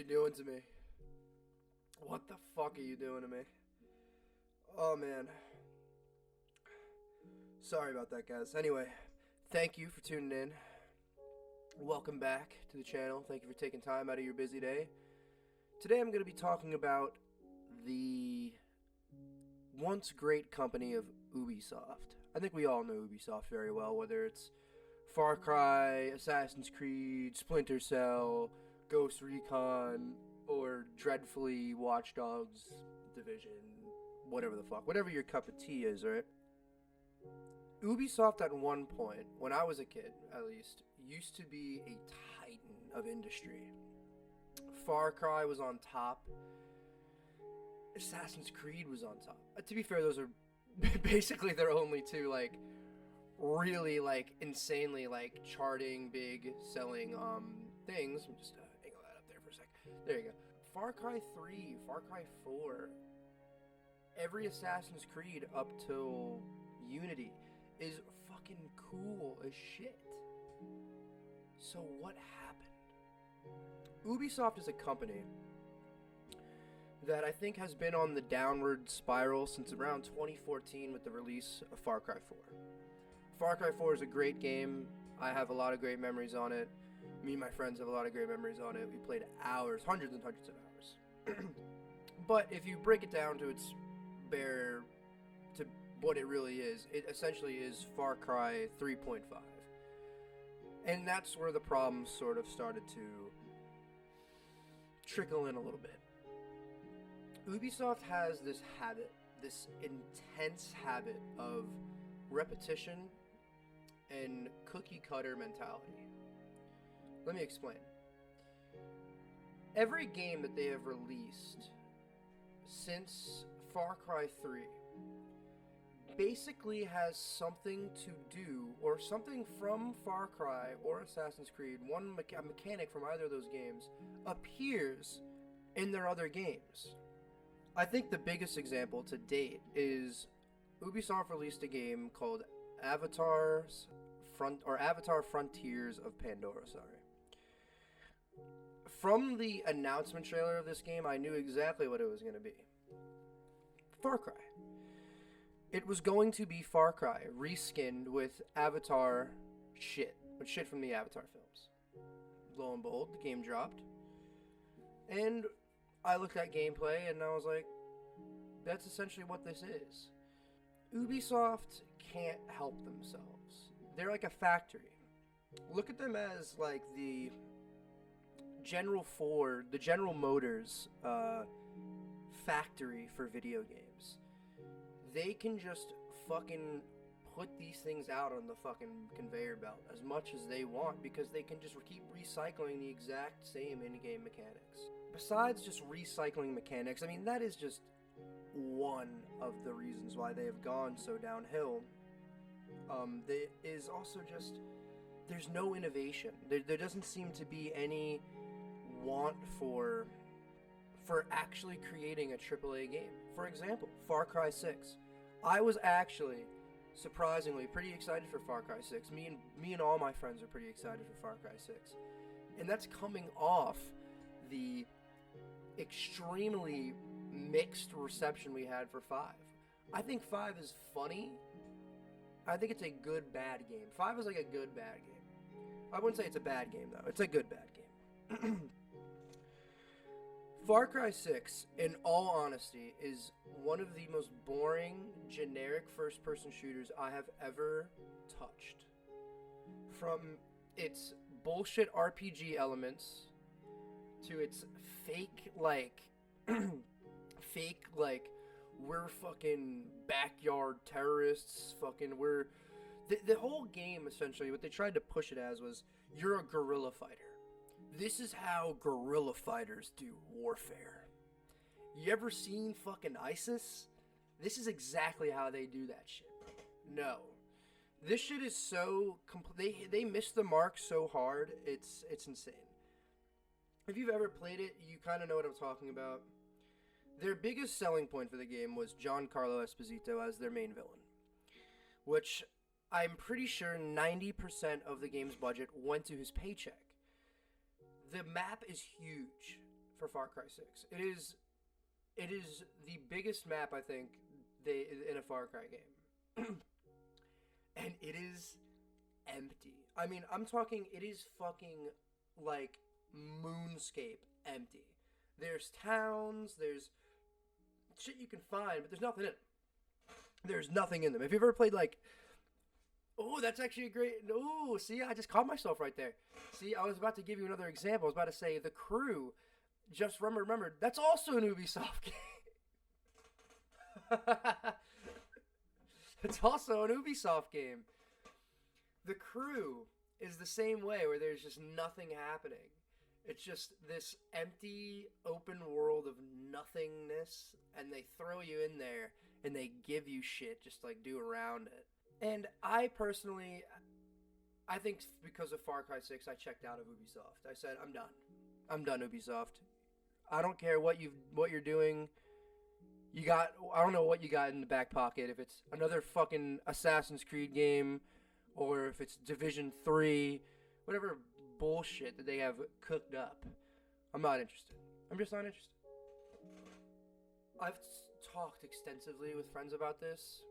you doing to me? What the fuck are you doing to me? Oh, man. Sorry about that, guys. Anyway, thank you for tuning in. Welcome back to the channel. Thank you for taking time out of your busy day. Today I'm going to be talking about the once great company of Ubisoft. I think we all know Ubisoft very well, whether it's Far Cry, Assassin's Creed, Splinter Cell, Ghost Recon, or dreadfully Watch Dogs, Division, whatever the fuck. Whatever your cup of tea is, right? Ubisoft at one point, when I was a kid at least, used to be a titan of industry. Far Cry was on top. Assassin's Creed was on top. To be fair, those are basically their only two, really, insanely, charting, big, selling, things. Let me just angle that up there for a sec. There you go. Far Cry 3, Far Cry 4, every Assassin's Creed up till Unity is fucking cool as shit. So what happened? Ubisoft is a company that I think has been on the downward spiral since around 2014 with the release of Far Cry 4. Far Cry 4 is a great game. I have a lot of great memories on it. Me and my friends have a lot of great memories on it. We played hours, hundreds and hundreds of hours. But if you break it down to its bare, to what it really is, it essentially is Far Cry 3.5. And that's where the problems sort of started to trickle in a little bit. Ubisoft has this habit, this intense habit of repetition and cookie cutter mentality. Let me explain. Every game that they have released since Far Cry 3 basically has something to do, or something from Far Cry or Assassin's Creed, one mechanic from either of those games appears in their other games. I think the biggest example to date is Ubisoft released a game called Avatar Frontiers of Pandora, From the announcement trailer of this game, I knew exactly what it was going to be. Far Cry. It was going to be Far Cry, reskinned with Avatar shit. With shit from the Avatar films. Lo and behold, the game dropped. And I looked at gameplay and I was like, that's essentially what this is. Ubisoft can't help themselves. They're like a factory. Look at them as like the General Motors factory for video games. They can just fucking put these things out on the fucking conveyor belt as much as they want because they can just keep recycling the exact same in-game mechanics. Besides just recycling mechanics, I mean, that is just one of the reasons why they have gone so downhill. There is also just, there's no innovation. There doesn't seem to be any want for actually creating a AAA game. For example, Far Cry 6. I was actually, surprisingly, pretty excited for Far Cry 6. Me and all my friends are pretty excited for Far Cry 6. And that's coming off the extremely mixed reception we had for 5. I think 5 is funny. I think it's a good bad game. 5 is like a good bad game. I wouldn't say it's a bad game though. It's a good bad game. Far Cry 6, in all honesty, is one of the most boring, generic first-person shooters I have ever touched. From its bullshit RPG elements to its fake, we're fucking backyard terrorists, we're... The whole game, essentially, what they tried to push it as was, you're a guerrilla fighter. This is how guerrilla fighters do warfare. You ever seen fucking ISIS? This is exactly how they do that shit. No. This shit is so... They missed the mark so hard, it's insane. If you've ever played it, you kind of know what I'm talking about. Their biggest selling point for the game was Giancarlo Esposito as their main villain, which I'm pretty sure 90% of the game's budget went to his paycheck. The map is huge. for Far Cry 6. It is the biggest map, I think, in a Far Cry game. And it is empty. I mean, I'm talking, it is fucking, like, moonscape empty. There's towns, there's shit you can find, but there's nothing in them. There's nothing in them. Have you ever played, like... Oh, that's actually a great... Oh, see, I just caught myself right there. See, I was about to give you another example. I was about to say, The Crew, just remembered, that's also an Ubisoft game. It's also an Ubisoft game. The Crew is the same way, where there's just nothing happening. It's just this empty, open world of nothingness, and they throw you in there, and they give you shit just, like, do around it. And I personally, I think because of Far Cry 6, I checked out of Ubisoft. I said, I'm done. I'm done, Ubisoft. I don't care what you're doing. I don't know what you got in the back pocket. If it's another fucking Assassin's Creed game, or if it's Division 3, whatever bullshit that they have cooked up. I'm not interested. I'm just not interested. I've talked extensively with friends about this.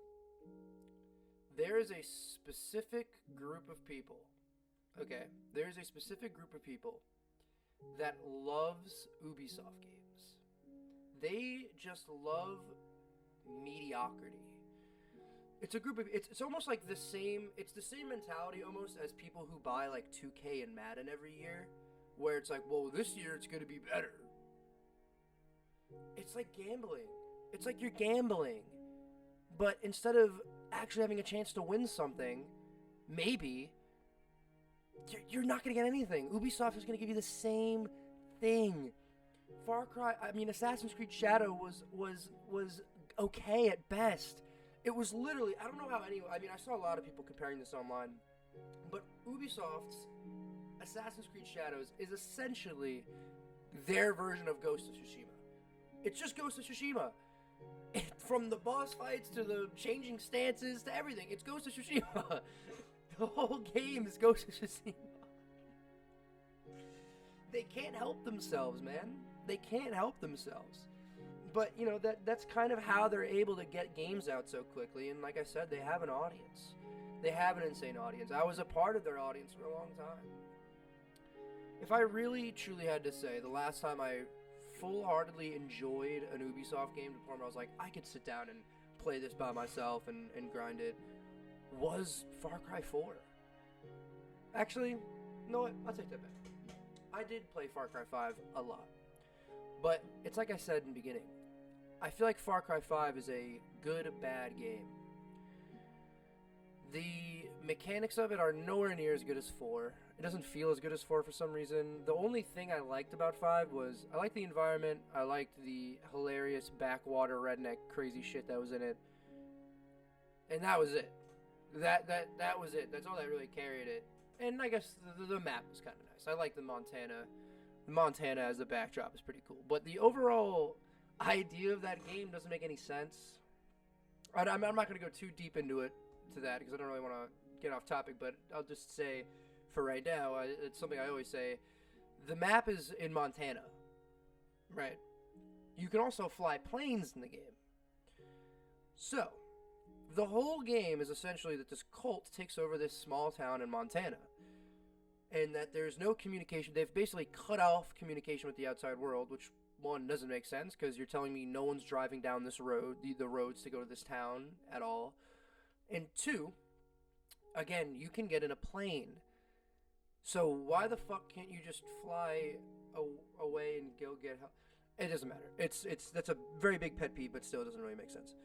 There is a specific group of people, okay? There is a specific group of people that loves Ubisoft games. They just love mediocrity. It's a group of, it's almost like the same mentality almost as people who buy like 2K and Madden every year, where it's like, well, this year it's going to be better. It's like gambling. It's like you're gambling. But instead of actually having a chance to win something, maybe, you're not going to get anything. Ubisoft is going to give you the same thing. Assassin's Creed Shadow was okay at best. It was literally, I don't know how I saw a lot of people comparing this online, but Ubisoft's Assassin's Creed Shadows is essentially their version of Ghost of Tsushima. It's just Ghost of Tsushima. From the boss fights to the changing stances to everything, it's Ghost of Tsushima. The whole game is Ghost of Tsushima. They can't help themselves, man. They can't help themselves. But, you know, that's kind of how they're able to get games out so quickly. And like I said, they have an audience. They have an insane audience. I was a part of their audience for a long time. If I really, truly had to say, the last time I full-heartedly enjoyed an Ubisoft game to the point where I was like, I could sit down and play this by myself and grind it, was Far Cry 4. Actually, no, I'll take that back. I did play Far Cry 5 a lot. But it's like I said in the beginning. I feel like Far Cry 5 is a good, bad game. The mechanics of it are nowhere near as good as 4. It doesn't feel as good as 4 for some reason. The only thing I liked about 5 was I liked the environment. I liked the hilarious backwater redneck crazy shit that was in it. And that was it. That was it. That's all that really carried it. And I guess the map was kind of nice. I like the Montana. The Montana as a backdrop is pretty cool. But the overall idea of that game doesn't make any sense. I'm not going to go too deep into it to that because I don't really want to get off topic. But I'll just say, for right now, it's something I always say. The map is in Montana, right? You can also fly planes in the game. So, the whole game is essentially that this cult takes over this small town in Montana. And that there's no communication. They've basically cut off communication with the outside world, which, one, doesn't make sense, because you're telling me no one's driving down this road, the roads to go to this town at all. And two, again, you can get in a plane. So why the fuck can't you just fly away and go get help? It doesn't matter. That's a very big pet peeve, but still it doesn't really make sense.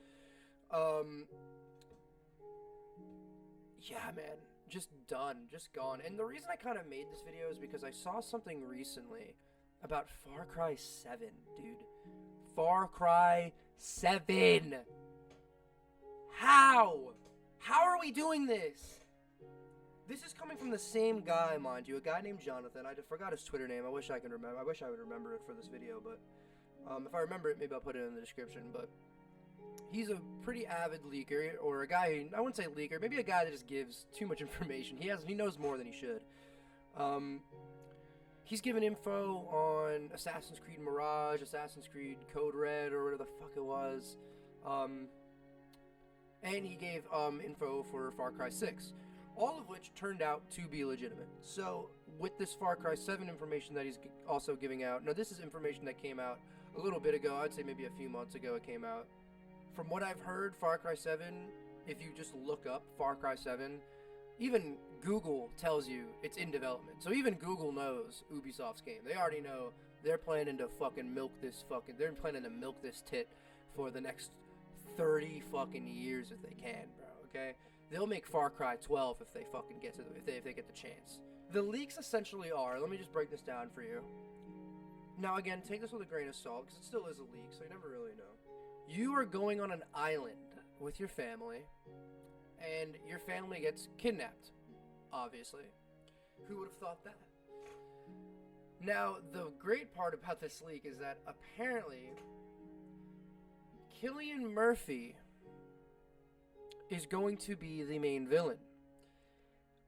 Yeah, man. Just done. Just gone. And the reason I kind of made this video is because I saw something recently about Far Cry 7, dude. Far Cry 7! How? How are we doing this? This is coming from the same guy, mind you, a guy named Jonathan. I forgot his Twitter name. I wish I could remember. I wish I would remember it for this video, but if I remember it, maybe I'll put it in the description. But he's a pretty avid leaker, or a guy, I wouldn't say leaker, maybe a guy that just gives too much information. He knows more than he should. He's given info on Assassin's Creed Mirage, Assassin's Creed Code Red, or whatever the fuck it was. And he gave info for Far Cry 6, all of which turned out to be legitimate. So with this Far Cry 7 information that he's also giving out, now this is information that came out a little bit ago, I'd say maybe a few months ago it came out. From what I've heard, Far Cry 7, if you just look up Far Cry 7, even Google tells you it's in development. So even Google knows Ubisoft's game. They already know they're planning to fucking they're planning to milk this tit for the next 30 fucking years if they can, bro, okay? They'll make Far Cry 12 if they fucking get if they get the chance. The leaks essentially are, let me just break this down for you. Now again, take this with a grain of salt, because it still is a leak, so you never really know. You are going on an island with your family, and your family gets kidnapped, obviously. Who would have thought that? Now, the great part about this leak is that apparently Cillian Murphy is going to be the main villain.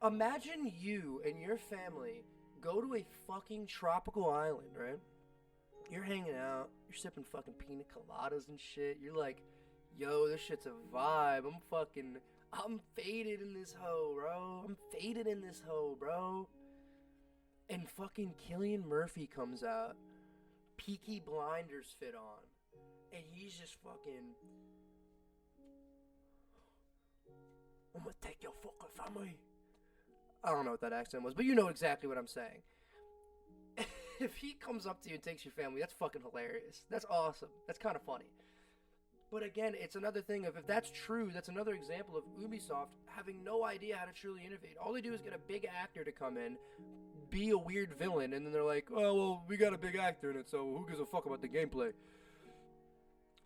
Imagine you and your family go to a fucking tropical island, right? You're hanging out, you're sipping fucking pina coladas and shit. You're like, yo, this shit's a vibe. I'm faded in this hoe, bro. And fucking Cillian Murphy comes out, Peaky Blinders fit on, and he's just fucking, I'm gonna take your fucking family. I don't know what that accent was, but you know exactly what I'm saying. If he comes up to you and takes your family, that's fucking hilarious. That's awesome. That's kind of funny. But again, it's another thing of, if that's true, that's another example of Ubisoft having no idea how to truly innovate. All they do is get a big actor to come in, be a weird villain, and then they're like, oh, well, we got a big actor in it, so who gives a fuck about the gameplay?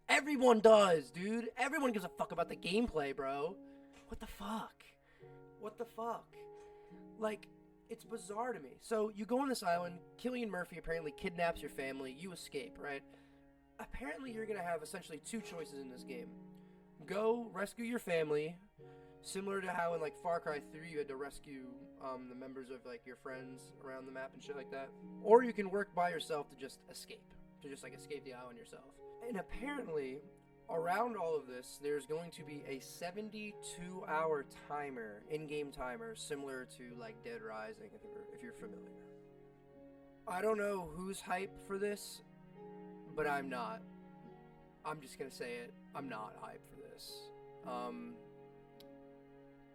Everyone does, dude. Everyone gives a fuck about the gameplay, bro. What the fuck? Like, it's bizarre to me. So, you go on this island, Cillian Murphy apparently kidnaps your family, you escape, right? Apparently, you're gonna have essentially two choices in this game. Go rescue your family, similar to how in, like, Far Cry 3 you had to rescue the members of, like, your friends around the map and shit like that. Or you can work by yourself to just escape. To just, like, escape the island yourself. And apparently, around all of this, there's going to be a 72-hour timer, in-game timer, similar to, like, Dead Rising, if you're familiar. I don't know who's hyped for this, but I'm not. I'm just gonna say it. I'm not hyped for this.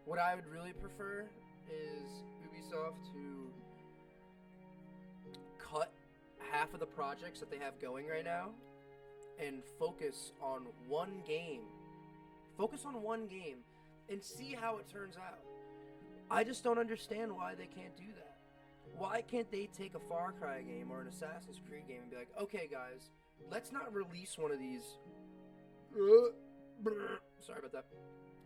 What I would really prefer is Ubisoft to cut half of the projects that they have going right now and focus on one game. Focus on one game and see how it turns out. I just don't understand why they can't do that. Why can't they take a Far Cry game or an Assassin's Creed game and be like, okay guys, let's not release one of these. Sorry about that.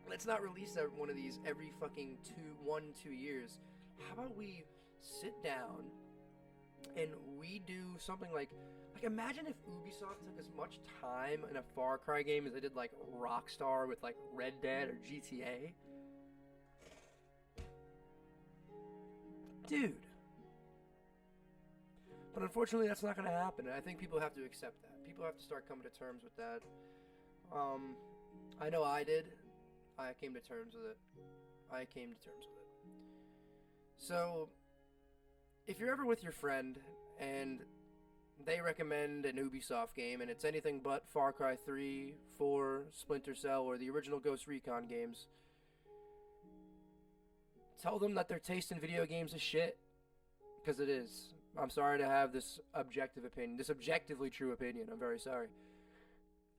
Let's not release one of these every fucking 2 years. How about we sit down and we do something like imagine if Ubisoft took as much time in a Far Cry game as they did like Rockstar with like Red Dead or GTA. Dude. But unfortunately, that's not going to happen, and I think people have to accept that. People have to start coming to terms with that. I know I did. I came to terms with it. So, if you're ever with your friend, and they recommend an Ubisoft game, and it's anything but Far Cry 3, 4, Splinter Cell, or the original Ghost Recon games, tell them that their taste in video games is shit. Because it is. I'm sorry to have this objective opinion. This objectively true opinion. I'm very sorry.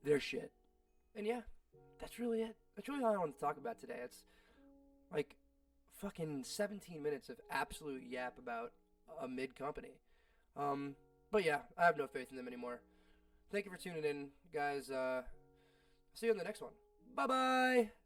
They're shit. And yeah, that's really it. That's really all I wanted to talk about today. It's like fucking 17 minutes of absolute yap about a mid-company. But yeah, I have no faith in them anymore. Thank you for tuning in, guys. See you on the next one. Bye-bye!